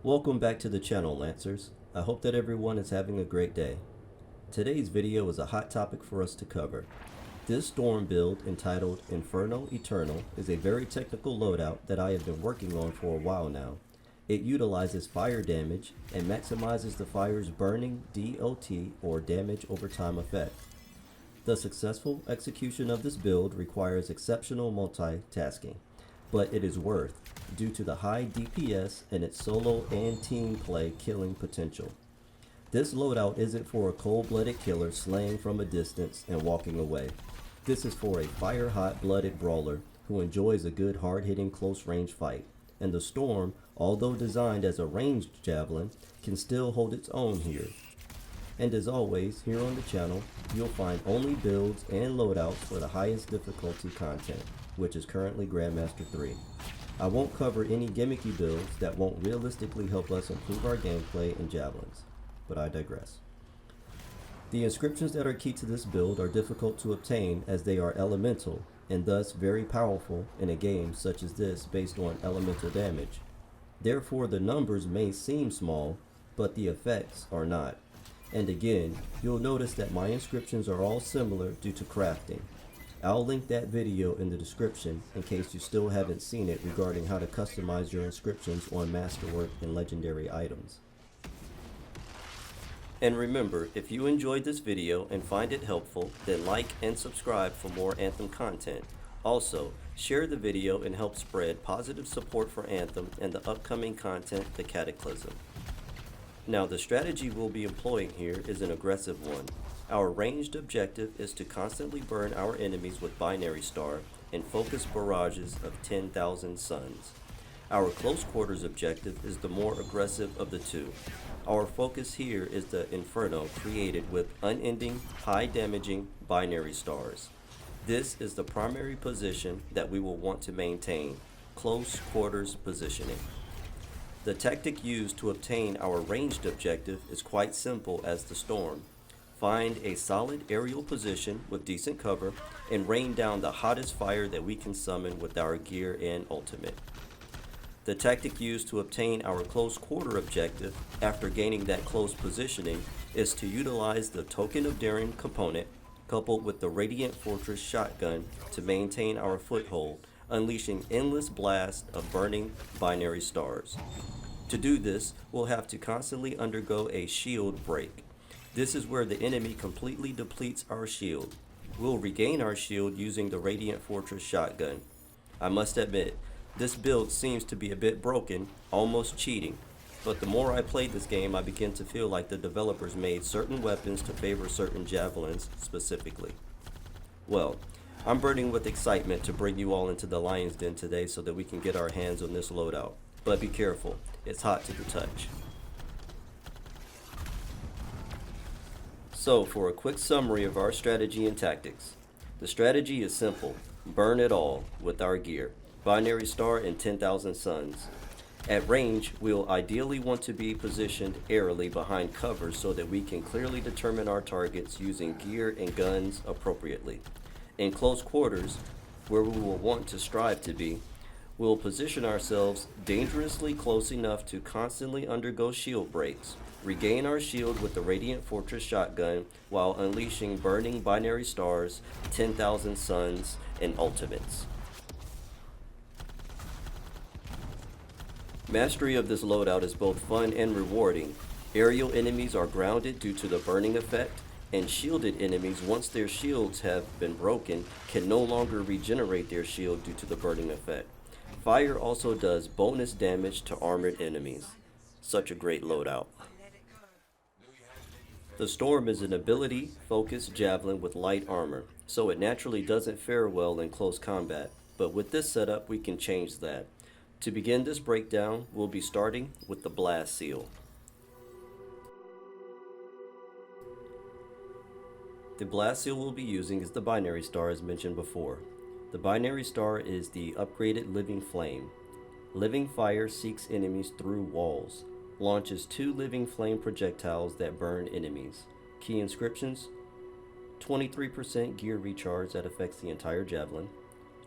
Welcome back to the channel, Lancers. I hope that everyone is having a great day. Today's video is a hot topic for us to cover. This storm build, entitled Inferno Eternal, is a very technical loadout that I have been working on for a while now. It utilizes fire damage and maximizes the fire's burning DOT, or damage over time effect. The successful execution of this build requires exceptional multitasking, but it is worth due to the high DPS and its solo and team play killing potential. This loadout isn't for a cold-blooded killer slaying from a distance and walking away. This is for a fire-hot blooded brawler who enjoys a good hard-hitting close-range fight, and the Storm, although designed as a ranged javelin, can still hold its own here. And as always, here on the channel, you'll find only builds and loadouts for the highest difficulty content, which is currently Grandmaster 3. I won't cover any gimmicky builds that won't realistically help us improve our gameplay in javelins, but I digress. The inscriptions that are key to this build are difficult to obtain as they are elemental and thus very powerful in a game such as this based on elemental damage. Therefore the numbers may seem small, but the effects are not. And again, you'll notice that my inscriptions are all similar due to crafting. I'll link that video in the description in case you still haven't seen it regarding how to customize your inscriptions on Masterwork and Legendary items. And remember, if you enjoyed this video and find it helpful, then like and subscribe for more Anthem content. Also, share the video and help spread positive support for Anthem and the upcoming content, The Cataclysm. Now, the strategy we'll be employing here is an aggressive one. Our ranged objective is to constantly burn our enemies with binary star and focus barrages of 10,000 suns. Our close quarters objective is the more aggressive of the two. Our focus here is the Inferno created with unending, high damaging binary stars. This is the primary position that we will want to maintain, close quarters positioning. The tactic used to obtain our ranged objective is quite simple as the Storm. Find a solid aerial position with decent cover and rain down the hottest fire that we can summon with our gear and ultimate. The tactic used to obtain our close quarter objective after gaining that close positioning is to utilize the Token of Daring component coupled with the Radiant Fortress shotgun to maintain our foothold, unleashing endless blasts of burning binary stars. To do this, we'll have to constantly undergo a shield break. This is where the enemy completely depletes our shield. We'll regain our shield using the Radiant Fortress shotgun. I must admit, this build seems to be a bit broken, almost cheating, but the more I play this game, I begin to feel like the developers made certain weapons to favor certain javelins specifically. Well, I'm burning with excitement to bring you all into the Lion's Den today so that we can get our hands on this loadout. But be careful, it's hot to the touch. So, for a quick summary of our strategy and tactics. The strategy is simple. Burn it all with our gear. Binary star and 10,000 suns. At range, we'll ideally want to be positioned aerially behind cover so that we can clearly determine our targets using gear and guns appropriately. In close quarters, where we will want to strive to be, we'll position ourselves dangerously close enough to constantly undergo shield breaks. Regain our shield with the Radiant Fortress shotgun while unleashing burning binary stars, 10,000 suns, and ultimates. Mastery of this loadout is both fun and rewarding. Aerial enemies are grounded due to the burning effect, and shielded enemies, once their shields have been broken, can no longer regenerate their shield due to the burning effect. Fire also does bonus damage to armored enemies. Such a great loadout. The Storm is an ability-focused javelin with light armor, so it naturally doesn't fare well in close combat, but with this setup we can change that. To begin this breakdown, we'll be starting with the Blast Seal. The Blast Seal we'll be using is the binary star as mentioned before. The binary star is the upgraded Living Flame. Living Fire seeks enemies through walls. Launches 2 living flame projectiles that burn enemies. Key inscriptions: 23% gear recharge that affects the entire javelin,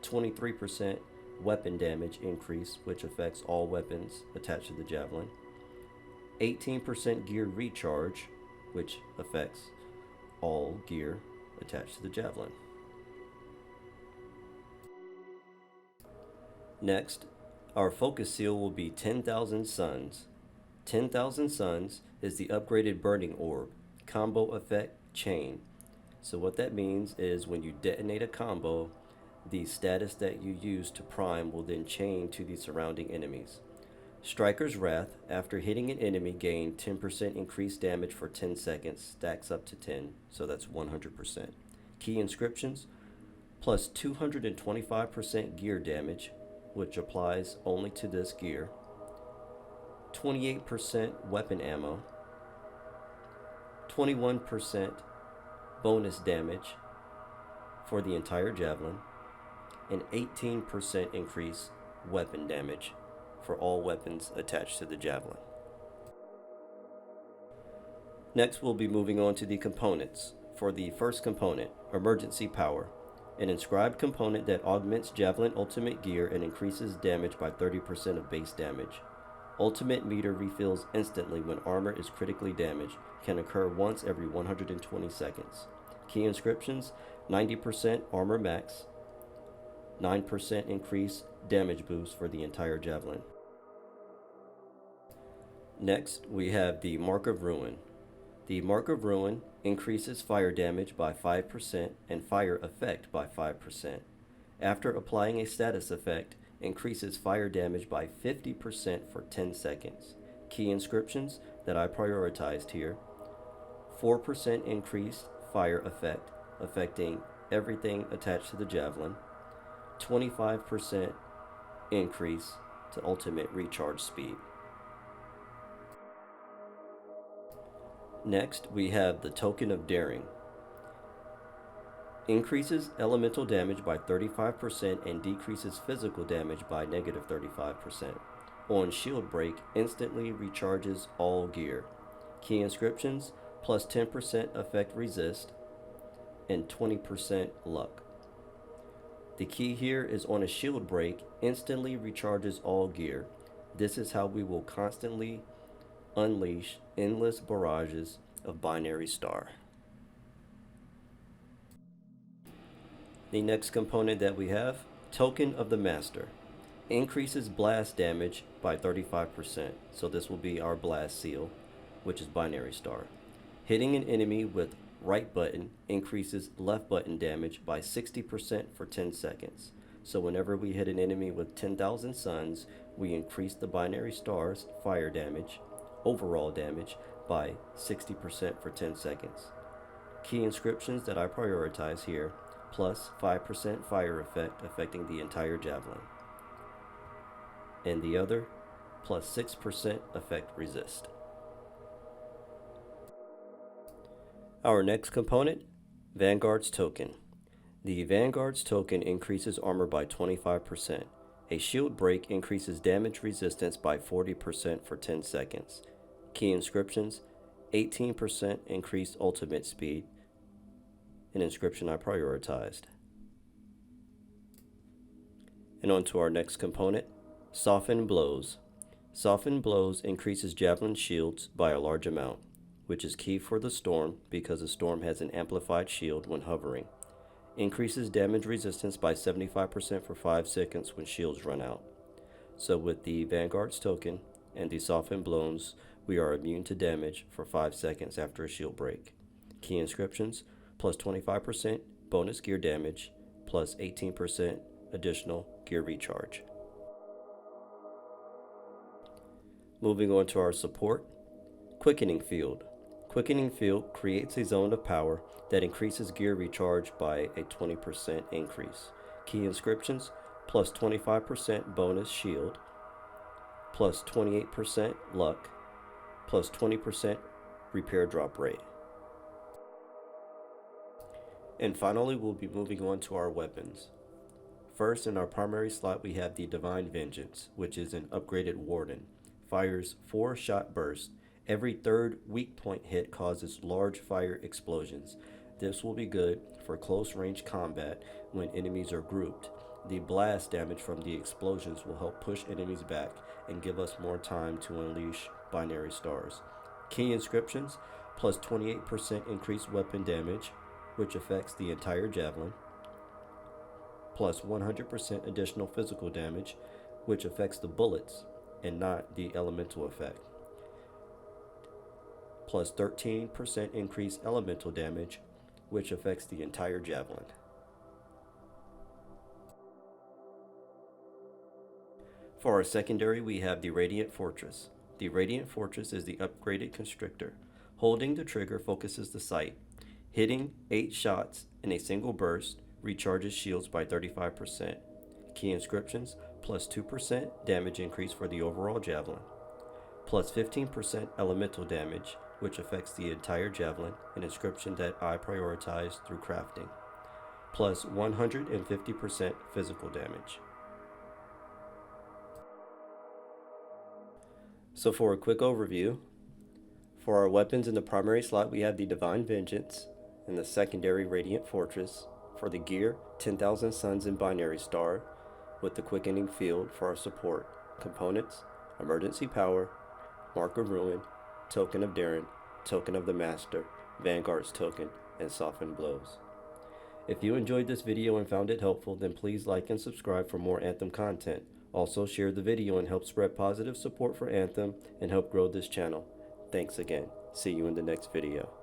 23% weapon damage increase, which affects all weapons attached to the javelin, 18% gear recharge, which affects all gear attached to the javelin. Next, our focus seal will be 10,000 suns. 10,000 suns is the upgraded burning orb, combo effect chain. So what that means is when you detonate a combo, the status that you use to prime will then chain to the surrounding enemies. Striker's Wrath, after hitting an enemy, gain 10% increased damage for 10 seconds, stacks up to 10, so that's 100%. Key Inscriptions, plus 225% gear damage, which applies only to this gear. 28% weapon ammo. 21% bonus damage for the entire javelin, and 18% increase weapon damage for all weapons attached to the javelin. Next, we'll be moving on to the components. For the first component, Emergency Power, an inscribed component that augments javelin ultimate gear and increases damage by 30% of base damage. Ultimate meter refills instantly when armor is critically damaged, can occur once every 120 seconds. Key Inscriptions, 90% armor max, 9% increased damage boost for the entire javelin. Next, we have the Mark of Ruin. The Mark of Ruin increases fire damage by 5% and fire effect by 5%. After applying a status effect, increases fire damage by 50% for 10 seconds. Key Inscriptions that I prioritized here: 4% increased fire effect, affecting everything attached to the javelin. 25% increase to ultimate recharge speed. Next, we have the Token of Daring. Increases elemental damage by 35% and decreases physical damage by negative 35%. On shield break, instantly recharges all gear. Key Inscriptions, plus 10% effect resist and 20% luck. The key here is on a shield break, instantly recharges all gear. This is how we will constantly unleash endless barrages of binary star. The next component that we have, Token of the Master. Increases blast damage by 35%, so this will be our blast seal, which is binary star. Hitting an enemy with right button increases left button damage by 60% for 10 seconds. So whenever we hit an enemy with 10,000 suns, we increase the binary star's fire damage, overall damage, by 60% for 10 seconds. Key Inscriptions that I prioritize here, plus 5% fire effect affecting the entire javelin. And the other, plus 6% effect resist. Our next component, Vanguard's Token. The Vanguard's Token increases armor by 25%. A shield break increases damage resistance by 40% for 10 seconds. Key Inscriptions, 18% increased ultimate speed, an inscription I prioritized. And on to our next component, Soften Blows. Soften Blows increases javelin shields by a large amount, which is key for the Storm because the Storm has an amplified shield when hovering. Increases damage resistance by 75% for 5 seconds when shields run out. So with the Vanguard's Token and the Soften Blows, we are immune to damage for 5 seconds after a shield break. Key Inscriptions, plus 25% bonus gear damage, plus 18% additional gear recharge. Moving on to our support, Quickening Field. Quickening Field creates a zone of power that increases gear recharge by a 20% increase. Key Inscriptions, plus 25% bonus shield, plus 28% luck, plus 20% repair drop rate. And finally, we'll be moving on to our weapons. First, in our primary slot, we have the Divine Vengeance, which is an upgraded Warden. Fires 4-shot bursts. Every third weak point hit causes large fire explosions. This will be good for close range combat when enemies are grouped. The blast damage from the explosions will help push enemies back and give us more time to unleash binary stars. Key inscriptions, plus 28% increased weapon damage, which affects the entire javelin, plus 100% additional physical damage, which affects the bullets and not the elemental effect, plus 13% increased elemental damage, which affects the entire javelin. For our secondary, we have the Radiant Fortress. The Radiant Fortress is the upgraded constrictor. Holding the trigger focuses the sight. Hitting 8 shots in a single burst recharges shields by 35%. Key inscriptions, plus 2% damage increase for the overall javelin, plus 15% elemental damage, which affects the entire javelin, an inscription that I prioritize through crafting, plus 150% physical damage. So for a quick overview, for our weapons in the primary slot, we have the Divine Vengeance and the secondary Radiant Fortress. For the gear, 10,000 Suns and Binary Star, with the Quickening Field for our support. Components, Emergency Power, Mark of Ruin, Token of Darren, Token of the Master, Vanguard's Token, and Softened Blows. If you enjoyed this video and found it helpful, then please like and subscribe for more Anthem content. Also share the video and help spread positive support for Anthem and help grow this channel. Thanks again. See you in the next video.